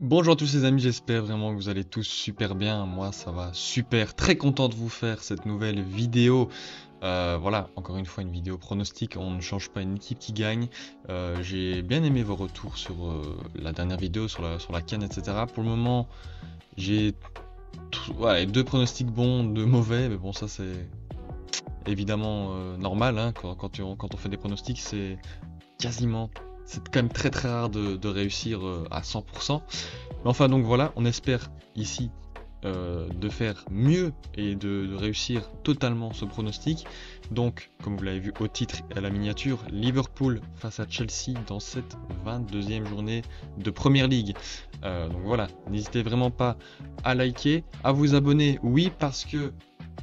Bonjour à tous les amis, j'espère vraiment que vous allez tous super bien. Moi ça va super, très content de vous faire cette nouvelle vidéo. Voilà, encore une fois une vidéo pronostic, on ne change pas une équipe qui gagne. J'ai bien aimé vos retours sur la dernière vidéo, sur la CAN, etc. Pour le moment, j'ai ouais, deux pronostics bons, deux mauvais, mais bon ça c'est évidemment normal, hein, quand on fait des pronostics, c'est quand même très très rare de réussir à 100%. Mais enfin donc voilà, on espère ici de faire mieux et de réussir totalement ce pronostic. Donc, comme vous l'avez vu au titre et à la miniature, Liverpool face à Chelsea dans cette 22e journée de Première Ligue. Donc voilà, n'hésitez vraiment pas à liker, à vous abonner, oui parce que,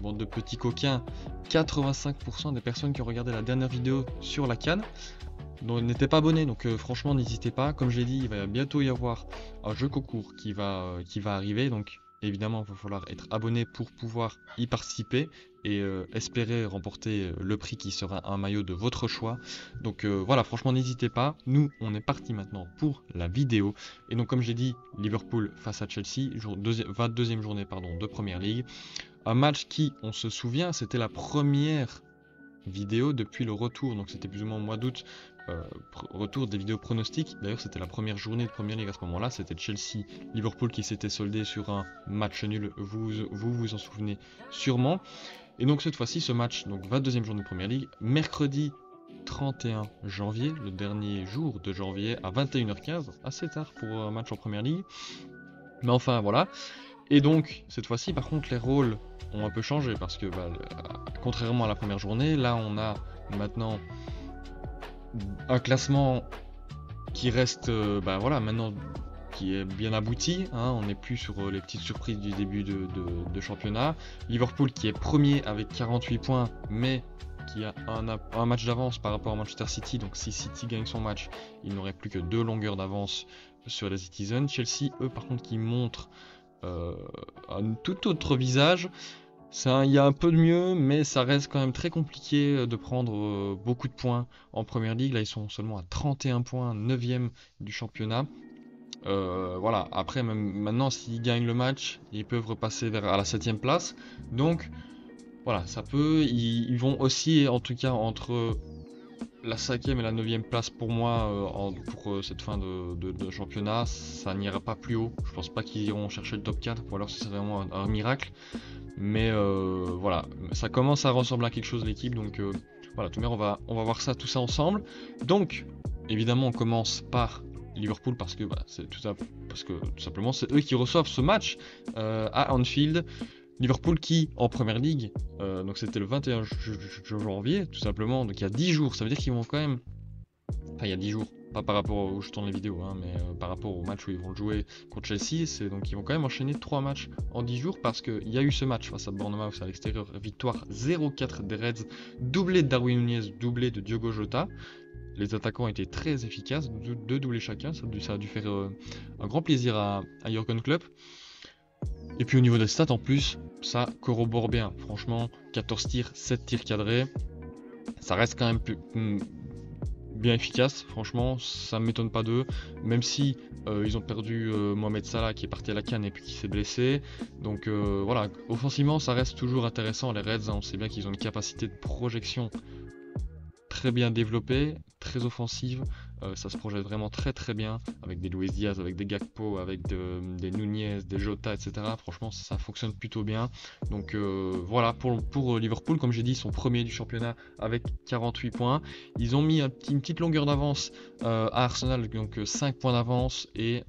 bande de petits coquins, 85% des personnes qui ont regardé la dernière vidéo sur la CAN n'étaient pas abonnés, donc franchement n'hésitez pas. Comme je l'ai dit, il va bientôt y avoir un jeu concours qui va arriver, donc évidemment il va falloir être abonné pour pouvoir y participer et espérer remporter le prix qui sera un maillot de votre choix. Donc voilà, franchement n'hésitez pas. Nous on est parti maintenant pour la vidéo. Et donc comme j'ai dit, Liverpool face à Chelsea, 22e journée pardon, de Première Ligue. Un match qui, on se souvient, c'était la première vidéo depuis le retour, donc c'était plus ou moins au mois d'août, retour des vidéos pronostics. D'ailleurs c'était la première journée de Première Ligue à ce moment-là, c'était Chelsea-Liverpool qui s'était soldé sur un match nul, vous en souvenez sûrement. Et donc cette fois-ci ce match, donc 22e journée de Première Ligue, mercredi 31 janvier, le dernier jour de janvier à 21h15, assez tard pour un match en Première Ligue. Mais enfin voilà, et donc, cette fois-ci, par contre, les rôles ont un peu changé parce que, contrairement à la première journée, là, on a maintenant un classement qui reste, voilà, maintenant, qui est bien abouti, hein. On n'est plus sur les petites surprises du début de championnat. Liverpool qui est premier avec 48 points, mais qui a un match d'avance par rapport à Manchester City. Donc, si City gagne son match, il n'aurait plus que 2 longueurs d'avance sur les Citizens. Chelsea, eux, par contre, qui montrent un tout autre visage. Il y a un peu de mieux, mais ça reste quand même très compliqué de prendre beaucoup de points en Première Ligue. Là, ils sont seulement à 31 points, 9e du championnat. Voilà, après, même maintenant, s'ils gagnent le match, ils peuvent repasser à la 7e place. Donc, voilà, ça peut. Ils vont aussi, en tout cas, entre la 5e et la 9e place pour moi pour cette fin de championnat, ça n'ira pas plus haut. Je pense pas qu'ils iront chercher le top 4, ou alors ce serait vraiment un miracle. Mais voilà, ça commence à ressembler à quelque chose l'équipe, donc voilà, tout on va voir ça, tout ça ensemble. Donc, évidemment, on commence par Liverpool parce que tout simplement c'est eux qui reçoivent ce match à Anfield. Liverpool qui, en Première Ligue, donc c'était le 21 janvier, tout simplement, donc il y a 10 jours, ça veut dire qu'ils vont quand même. Enfin, il y a 10 jours, pas par rapport où je tourne les vidéos, hein, mais par rapport au match où ils vont jouer contre Chelsea, donc ils vont quand même enchaîner 3 matchs en 10 jours parce qu'il y a eu ce match face à Bournemouth à l'extérieur, victoire 0-4 des Reds, doublé de Darwin Nunez, doublé de Diogo Jota. Les attaquants étaient très efficaces, 2 doublés chacun, ça a dû faire un grand plaisir à Jürgen Klopp. Et puis au niveau des stats en plus, ça corrobore bien. Franchement, 14 tirs, 7 tirs cadrés, ça reste quand même bien efficace. Franchement, ça ne m'étonne pas d'eux. Même si ils ont perdu Mohamed Salah qui est parti à la CAN et puis qui s'est blessé. Donc voilà, offensivement, ça reste toujours intéressant. Les Reds, hein, on sait bien qu'ils ont une capacité de projection très bien développée, très offensive. Ça se projette vraiment très très bien avec des Luis Diaz, avec des Gakpo, avec des Nunez, des Jota, etc. Franchement, ça fonctionne plutôt bien. Donc voilà, pour Liverpool, comme j'ai dit, ils sont premiers du championnat avec 48 points. Ils ont mis une petite longueur d'avance à Arsenal, donc 5 points d'avance et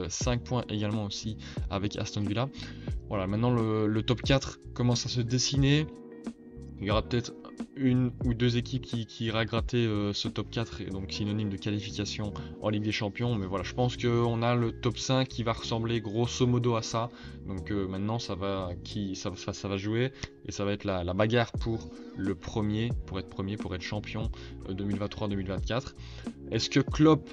5 points également aussi avec Aston Villa. Voilà, maintenant le top 4 commence à se dessiner. Il y aura peut-être une ou deux équipes qui ira gratter ce top 4 et donc synonyme de qualification en Ligue des Champions. Mais voilà, je pense qu'on a le top 5 qui va ressembler grosso modo à ça. Donc maintenant ça va jouer et ça va être la bagarre pour le premier, pour être champion 2023-2024. Est-ce que Klopp,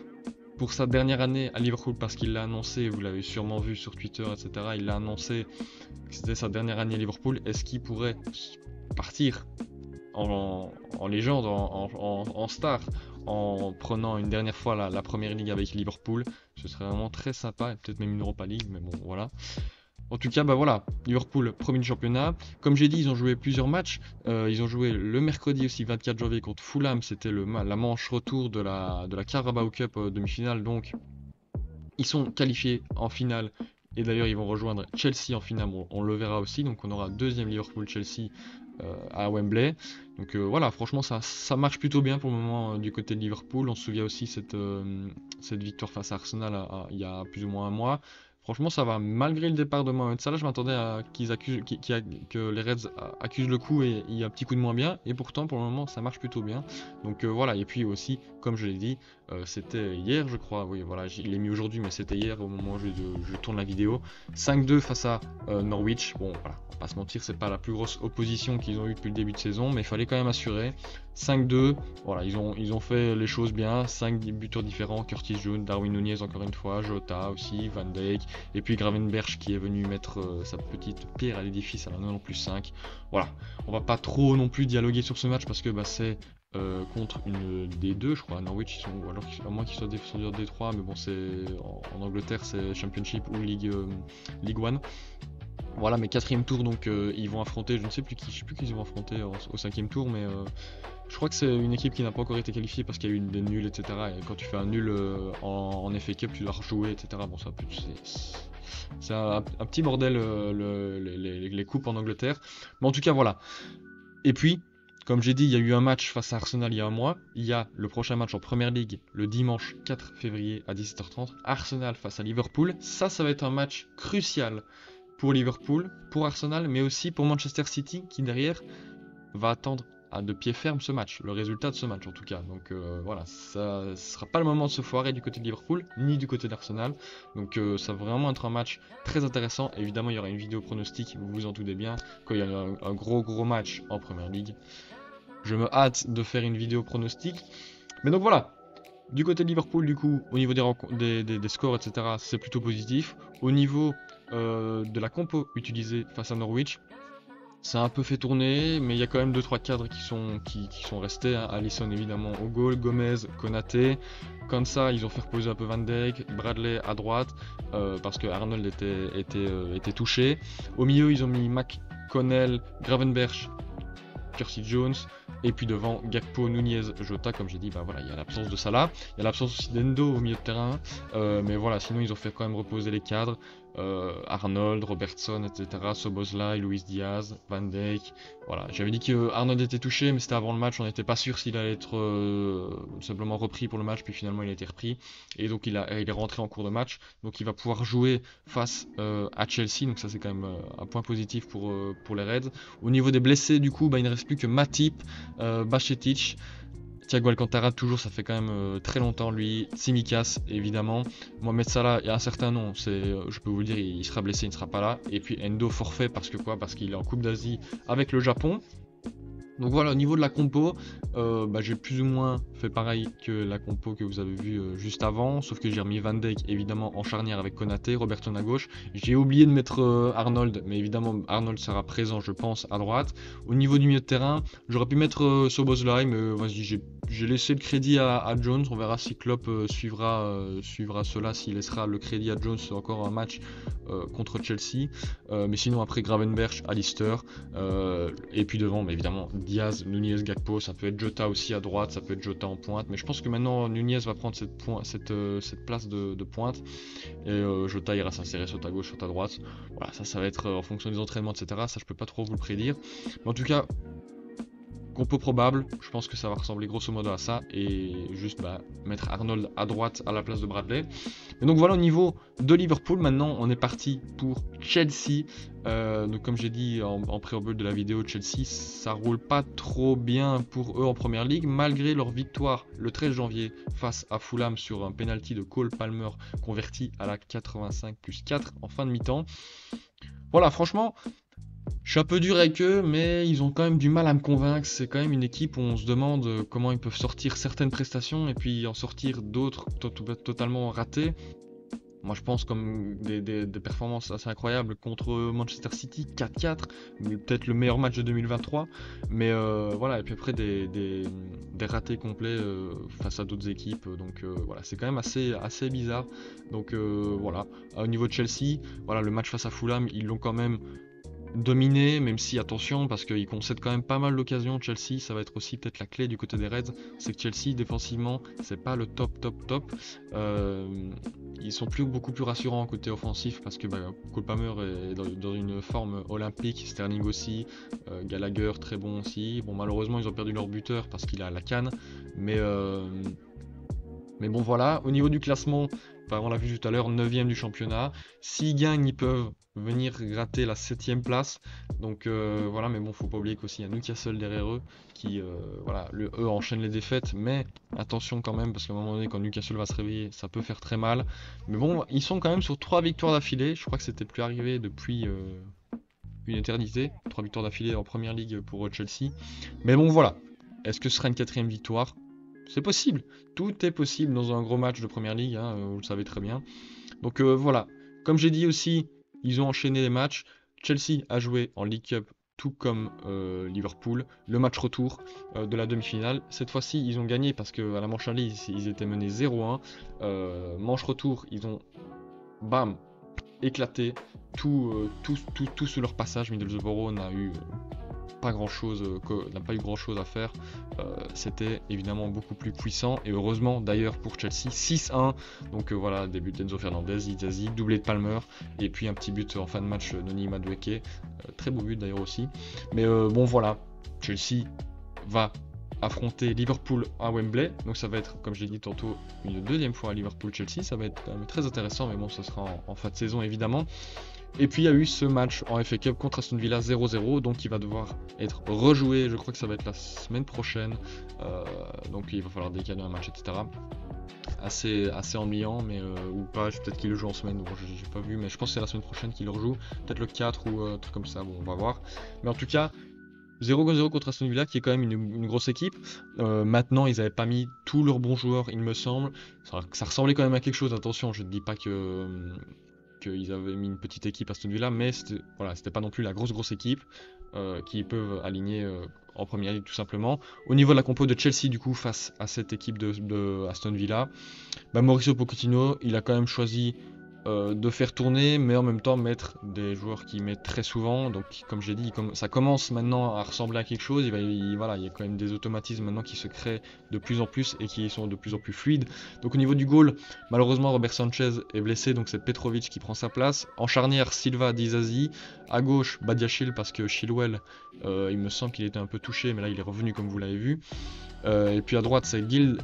pour sa dernière année à Liverpool, parce qu'il l'a annoncé, vous l'avez sûrement vu sur Twitter, etc., il l'a annoncé que c'était sa dernière année à Liverpool, est-ce qu'il pourrait partir en légende, en star, en prenant une dernière fois la Première Ligue avec Liverpool. Ce serait vraiment très sympa, et peut-être même une Europa League, mais bon, voilà. En tout cas, bah voilà, Liverpool premier du championnat. Comme j'ai dit, ils ont joué plusieurs matchs. Ils ont joué le mercredi aussi, 24 janvier, contre Fulham. C'était la manche retour de la Carabao Cup demi-finale. Donc, ils sont qualifiés en finale. Et d'ailleurs, ils vont rejoindre Chelsea en finale. Bon, on le verra aussi. Donc, on aura deuxième Liverpool-Chelsea à Wembley. Donc voilà, franchement, ça marche plutôt bien pour le moment du côté de Liverpool. On se souvient aussi cette victoire face à Arsenal il y a plus ou moins un mois. Franchement, ça va. Malgré le départ de Mohamed Salah, je m'attendais à que les Reds accusent le coup et il y a un petit coup de moins bien. Et pourtant, pour le moment, ça marche plutôt bien. Donc voilà. Et puis aussi, comme je l'ai dit, c'était hier, je crois. Oui, voilà, je l'ai mis aujourd'hui, mais c'était hier au moment où je tourne la vidéo. 5-2 face à Norwich. Bon, voilà, on va pas se mentir, c'est pas la plus grosse opposition qu'ils ont eu depuis le début de saison, mais il fallait quand même assurer. 5-2, voilà, ils ont fait les choses bien. 5 buteurs différents, Curtis Jones, Darwin Nunez encore une fois, Jota aussi, Van Dijk, et puis Gravenberch qui est venu mettre sa petite pierre à l'édifice à la 90+5. Voilà, on va pas trop non plus dialoguer sur ce match parce que c'est contre une D2, je crois, à Norwich, ou alors à moins qu'ils soient défenseurs D3, mais bon, c'est en Angleterre, c'est Championship ou League 1. Voilà, mais 4ème tour, donc ils vont affronter, je ne sais plus qui ils vont affronter au 5ème tour, mais je crois que c'est une équipe qui n'a pas encore été qualifiée parce qu'il y a eu des nuls, etc. Et quand tu fais un nul en FA Cup, tu dois rejouer, etc. Bon, ça c'est un petit bordel les coupes en Angleterre. Mais en tout cas, voilà. Et puis, comme j'ai dit, il y a eu un match face à Arsenal il y a un mois. Il y a le prochain match en Première Ligue le dimanche 4 février à 17h30. Arsenal face à Liverpool. Ça va être un match crucial pour Liverpool, pour Arsenal, mais aussi pour Manchester City qui derrière va attendre de pied ferme ce match, le résultat de ce match en tout cas. Donc voilà, ça ne sera pas le moment de se foirer du côté de Liverpool, ni du côté d'Arsenal. Donc ça va vraiment être un match très intéressant. Évidemment, il y aura une vidéo pronostic, vous vous en doutez bien, quand il y a un gros match en Première Ligue. Je me hâte de faire une vidéo pronostic. Mais donc voilà, du côté de Liverpool, du coup, au niveau des scores, etc., c'est plutôt positif. Au niveau de la compo utilisée face à Norwich, ça a un peu fait tourner, mais il y a quand même 2-3 cadres qui sont restés. Hein. Alisson évidemment au goal, Gomez, Konaté. Comme ça, ils ont fait reposer un peu Van Dijk, Bradley à droite, parce que Arnold était touché. Au milieu, ils ont mis McConnell, Gravenberch, Curtis Jones, et puis devant Gakpo, Nunez, Jota, comme j'ai dit, bah voilà, il y a l'absence de Salah, il y a l'absence aussi d'Endo au milieu de terrain, mais voilà, sinon ils ont fait quand même reposer les cadres, Arnold, Robertson, etc., Szoboszlai, Luis Diaz, Van Dijk, voilà, j'avais dit que Arnold était touché, mais c'était avant le match, on n'était pas sûr s'il allait être simplement repris pour le match, puis finalement il a été repris, et donc il est rentré en cours de match, donc il va pouvoir jouer face à Chelsea, donc ça c'est quand même un point positif pour les Reds. Au niveau des blessés, du coup, il ne reste plus que Matip, Bajcetic, Thiago Alcantara, toujours, ça fait quand même très longtemps, lui, Tsimikas, évidemment. Mohamed Salah, il y a un certain nom, je peux vous le dire, il sera blessé, il ne sera pas là. Et puis Endo forfait, parce qu'il est en Coupe d'Asie avec le Japon. Donc voilà, au niveau de la compo, j'ai plus ou moins fait pareil que la compo que vous avez vue juste avant, sauf que j'ai remis Van Dijk évidemment en charnière avec Konaté, Robertson à gauche. J'ai oublié de mettre Arnold, mais évidemment Arnold sera présent, je pense, à droite. Au niveau du milieu de terrain, j'aurais pu mettre Szoboszlai, mais vas-y, j'ai laissé le crédit à Jones. On verra si Klopp suivra cela, s'il laissera le crédit à Jones. C'est encore un match contre Chelsea, mais sinon après Gravenberch, Alistair, et puis devant, mais évidemment Diaz, Nunez, Gakpo, ça peut être Jota aussi à droite, ça peut être Jota en pointe, mais je pense que maintenant Nunez va prendre cette place de pointe, et Jota ira s'insérer soit à gauche, soit à droite. Voilà, ça va être en fonction des entraînements, etc. Ça, je peux pas trop vous le prédire, mais en tout cas, compo probable, je pense que ça va ressembler grosso modo à ça, et juste mettre Arnold à droite à la place de Bradley. Et donc voilà, au niveau de Liverpool, maintenant on est parti pour Chelsea. Donc comme j'ai dit en préambule de la vidéo, Chelsea, ça roule pas trop bien pour eux en Première Ligue, malgré leur victoire le 13 janvier face à Fulham sur un penalty de Cole Palmer converti à la 85+4 en fin de mi-temps. Voilà, franchement, je suis un peu dur avec eux, mais ils ont quand même du mal à me convaincre. C'est quand même une équipe où on se demande comment ils peuvent sortir certaines prestations et puis en sortir d'autres totalement ratées. moi je pense comme des performances assez incroyables contre Manchester City, 4-4, peut-être le meilleur match de 2023, mais voilà, et puis après des ratés complets face à d'autres équipes, donc voilà, c'est quand même assez bizarre, donc voilà. Au niveau de Chelsea, voilà, le match face à Fulham, ils l'ont quand même dominé, même si attention, parce qu'ils concèdent quand même pas mal d'occasions. Chelsea, ça va être aussi peut-être la clé du côté des Reds, c'est que Chelsea défensivement, c'est pas le top. Euh, Ils sont beaucoup plus rassurants côté offensif parce que Cole Palmer est dans une forme olympique, Sterling aussi, Gallagher très bon aussi. Bon, malheureusement, ils ont perdu leur buteur parce qu'il a la canne, mais bon voilà, au niveau du classement, enfin, on l'a vu tout à l'heure, 9ème du championnat. S'ils gagnent, ils peuvent venir gratter la 7ème place. Donc voilà, mais bon, faut pas oublier qu'aussi il y a Newcastle derrière eux qui voilà, eux enchaînent les défaites, mais attention quand même, parce qu'à un moment donné, quand Newcastle va se réveiller, ça peut faire très mal. Mais bon, ils sont quand même sur 3 victoires d'affilée. Je crois que c'était plus arrivé depuis une éternité. 3 victoires d'affilée en première ligue pour Chelsea. Mais bon, voilà. Est-ce que ce sera une 4ème victoire? C'est possible, tout est possible dans un gros match de première ligue, hein, vous le savez très bien. Donc voilà, comme j'ai dit aussi, ils ont enchaîné les matchs. Chelsea a joué en League Cup tout comme Liverpool, le match retour de la demi-finale. Cette fois-ci, ils ont gagné parce qu'à la manche aller, ils étaient menés 0-1. Manche retour, ils ont bam, éclaté tout sous leur passage. Middlesbrough n'a eu pas grand chose, n'a pas eu grand chose à faire. C'était évidemment beaucoup plus puissant et heureusement d'ailleurs pour Chelsea 6-1. Donc voilà, début d'Enzo Fernandez, Izazi, doublé de Palmer et puis un petit but en fin de match Noni Madueke, très beau but d'ailleurs aussi. Mais bon voilà, Chelsea va affronter Liverpool à Wembley, donc ça va être, comme je l'ai dit tantôt, une deuxième fois à Liverpool-Chelsea, ça va être très intéressant, mais bon, ce sera en fin de saison évidemment. Et puis il y a eu ce match en FA Cup contre Aston Villa 0-0, donc il va devoir être rejoué, je crois que ça va être la semaine prochaine, donc il va falloir décaler un match, etc. Assez ennuyant, mais ou pas, peut-être qu'il le joue en semaine, bon, j'ai pas vu, mais je pense que c'est la semaine prochaine qu'il le rejoue, peut-être le 4 ou un truc comme ça, bon on va voir. Mais en tout cas, 0-0 contre Aston Villa, qui est quand même une grosse équipe. Maintenant, ils n'avaient pas mis tous leurs bons joueurs, il me semble. Ça ressemblait quand même à quelque chose, attention, je ne dis pas qu'ils avaient mis une petite équipe à Aston Villa, mais c'était pas non plus la grosse équipe qui peuvent aligner en première ligue tout simplement. Au niveau de la compo de Chelsea, du coup, face à cette équipe de Aston Villa, Mauricio Pochettino, il a quand même choisi de faire tourner, mais en même temps mettre des joueurs qui mettent très souvent. Donc, comme j'ai dit, ça commence maintenant à ressembler à quelque chose. Voilà, il y a quand même des automatismes maintenant qui se créent de plus en plus et qui sont de plus en plus fluides. Donc, au niveau du goal, malheureusement, Robert Sanchez est blessé, donc c'est Petrovic qui prend sa place. En charnière, Silva, Dizazi. À gauche, Badiachil, parce que Chilwell, il me semble qu'il était un peu touché, mais là il est revenu comme vous l'avez vu. Et puis à droite c'est Gilchrist,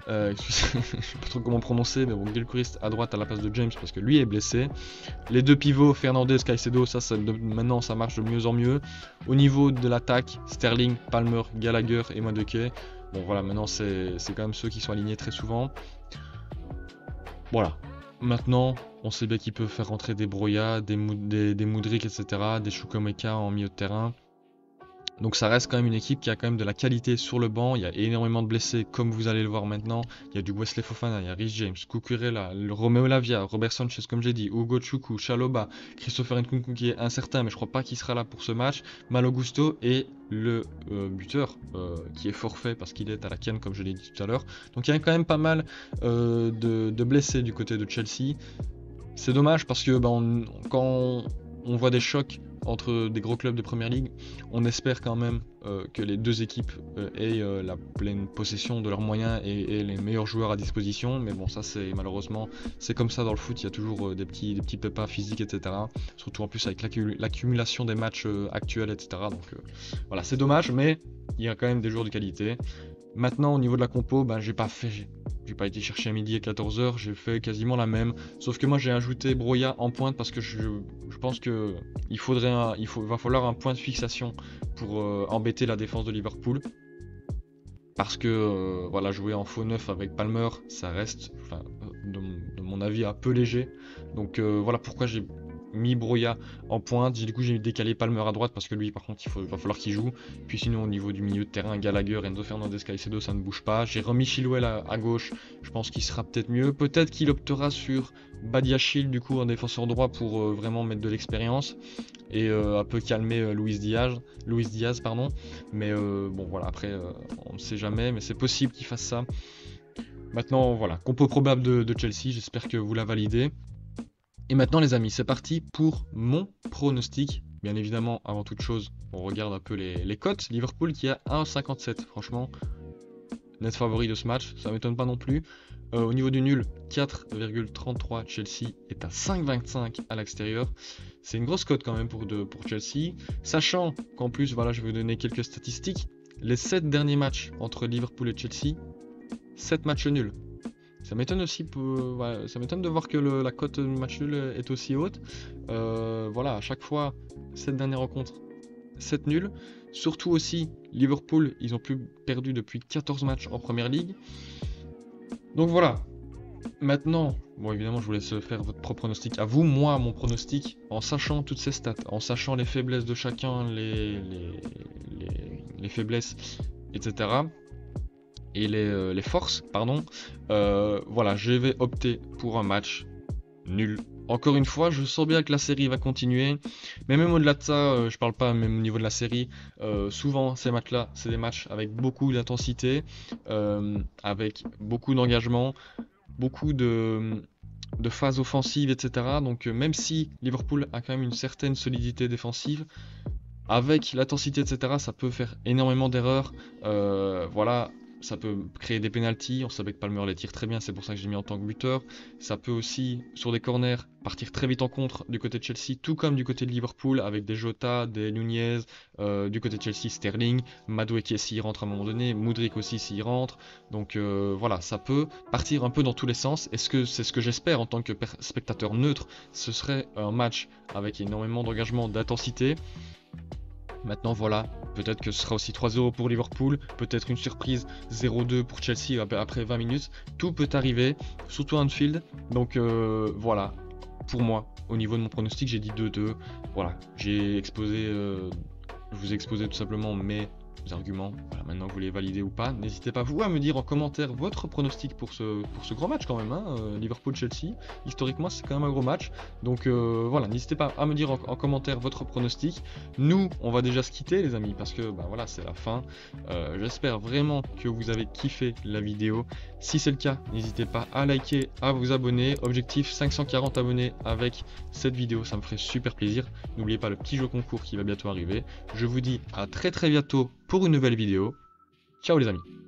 je sais pas trop comment prononcer, mais bon, Gilchrist à droite à la place de James parce que lui est blessé. Les deux pivots, Fernandez, Caicedo, maintenant ça marche de mieux en mieux. Au niveau de l'attaque, Sterling, Palmer, Gallagher et Madueke. Bon voilà, maintenant c'est quand même ceux qui sont alignés très souvent. Voilà. Maintenant, on sait bien qu'ils peuvent faire rentrer des Broya, des Mudryk, etc., des Chukwuemeka en milieu de terrain. Donc ça reste quand même une équipe qui a quand même de la qualité sur le banc. Il y a énormément de blessés, comme vous allez le voir maintenant. Il y a du Wesley Fofana, il y a Rhys James, Cucurella, Romeo Lavia, Robert Sanchez, comme j'ai dit, Ugo Chukwu, Chalobah, Christopher Nkunku qui est incertain, mais je crois pas qu'il sera là pour ce match. Malo Gusto et le buteur qui est forfait parce qu'il est à la canne, comme je l'ai dit tout à l'heure. Donc il y a quand même pas mal de blessés du côté de Chelsea. C'est dommage parce que quand on voit des chocs entre des gros clubs de première ligue, on espère quand même que les deux équipes aient la pleine possession de leurs moyens et les meilleurs joueurs à disposition. Mais bon, ça c'est malheureusement c'est comme ça dans le foot. Il y a toujours des petits pépins physiques, etc. Surtout en plus avec l'accumulation des matchs actuels, etc. Donc voilà, c'est dommage, mais il y a quand même des joueurs de qualité. Maintenant, au niveau de la compo, j'ai pas été chercher à midi à 14h, j'ai fait quasiment la même. Sauf que moi, j'ai ajouté Broya en pointe parce que je pense que va falloir un point de fixation pour embêter la défense de Liverpool. Parce que voilà, jouer en faux neuf avec Palmer, ça reste, de mon avis, un peu léger. Donc voilà pourquoi j'ai mis Broja en pointe. Du coup, j'ai décalé Palmer à droite parce que lui, par contre, va falloir qu'il joue. Puis sinon, au niveau du milieu de terrain, Gallagher, Enzo Fernandez, Caicedo, ça ne bouge pas. J'ai remis Chilwell à gauche. Je pense qu'il sera peut-être mieux. Peut-être qu'il optera sur Badiachil, du coup, un défenseur droit pour vraiment mettre de l'expérience et un peu calmer Luis Diaz, pardon. Mais bon, voilà, après, on ne sait jamais, mais c'est possible qu'il fasse ça. Maintenant, voilà, compo probable de Chelsea, j'espère que vous la validez. Et maintenant les amis, c'est parti pour mon pronostic. Bien évidemment, avant toute chose, on regarde un peu les cotes. Liverpool qui a 1,57, franchement, net favori de ce match, ça m'étonne pas non plus. Au niveau du nul, 4,33, Chelsea est à 5,25 à l'extérieur. C'est une grosse cote quand même pour Chelsea. Sachant qu'en plus, voilà, je vais vous donner quelques statistiques. Les 7 derniers matchs entre Liverpool et Chelsea, 7 matchs nuls. Ça m'étonne aussi, ça m'étonne de voir que la cote match nul est aussi haute. Voilà, à chaque fois, cette dernière rencontre, 7 nuls. Surtout aussi, Liverpool, ils ont plus perdu depuis 14 matchs en Première Ligue. Donc voilà. Maintenant, bon évidemment, je vous laisse faire votre propre pronostic à vous. Moi, mon pronostic, en sachant toutes ces stats, en sachant les faiblesses de chacun, les faiblesses, etc. et les forces, pardon, voilà, je vais opter pour un match nul. Encore une fois, je sens bien que la série va continuer, mais même au-delà de ça, je parle pas même au niveau de la série, souvent ces matchs-là, c'est des matchs avec beaucoup d'intensité, avec beaucoup d'engagement, beaucoup de phases offensives, etc. Donc même si Liverpool a quand même une certaine solidité défensive, avec l'intensité, etc., ça peut faire énormément d'erreurs, voilà. Ça peut créer des pénaltys, on savait que Palmer les tire très bien, c'est pour ça que j'ai mis en tant que buteur. Ça peut aussi, sur des corners, partir très vite en contre du côté de Chelsea, tout comme du côté de Liverpool, avec des Jota, des Nunez, du côté de Chelsea, Sterling, Madueke s'il rentre à un moment donné, Mudryk aussi s'il rentre. Donc voilà, ça peut partir un peu dans tous les sens. Et c'est ce que j'espère en tant que spectateur neutre, ce serait un match avec énormément d'engagement, d'intensité. Maintenant voilà, peut-être que ce sera aussi 3-0 pour Liverpool, peut-être une surprise 0-2 pour Chelsea après 20 minutes. Tout peut arriver, surtout à Anfield. Donc voilà, pour moi, au niveau de mon pronostic, j'ai dit 2-2. Voilà, j'ai exposé, je vous ai exposé tout simplement mes arguments. Voilà, maintenant que vous les validez ou pas, n'hésitez pas vous à me dire en commentaire votre pronostic pour ce gros match quand même, hein, Liverpool-Chelsea. Historiquement, c'est quand même un gros match. Donc voilà, n'hésitez pas à me dire en commentaire votre pronostic. Nous, on va déjà se quitter les amis, parce que bah, voilà, c'est la fin. J'espère vraiment que vous avez kiffé la vidéo. Si c'est le cas, n'hésitez pas à liker, à vous abonner. Objectif 540 abonnés avec cette vidéo, ça me ferait super plaisir. N'oubliez pas le petit jeu concours qui va bientôt arriver. Je vous dis à très bientôt pour une nouvelle vidéo. Ciao les amis.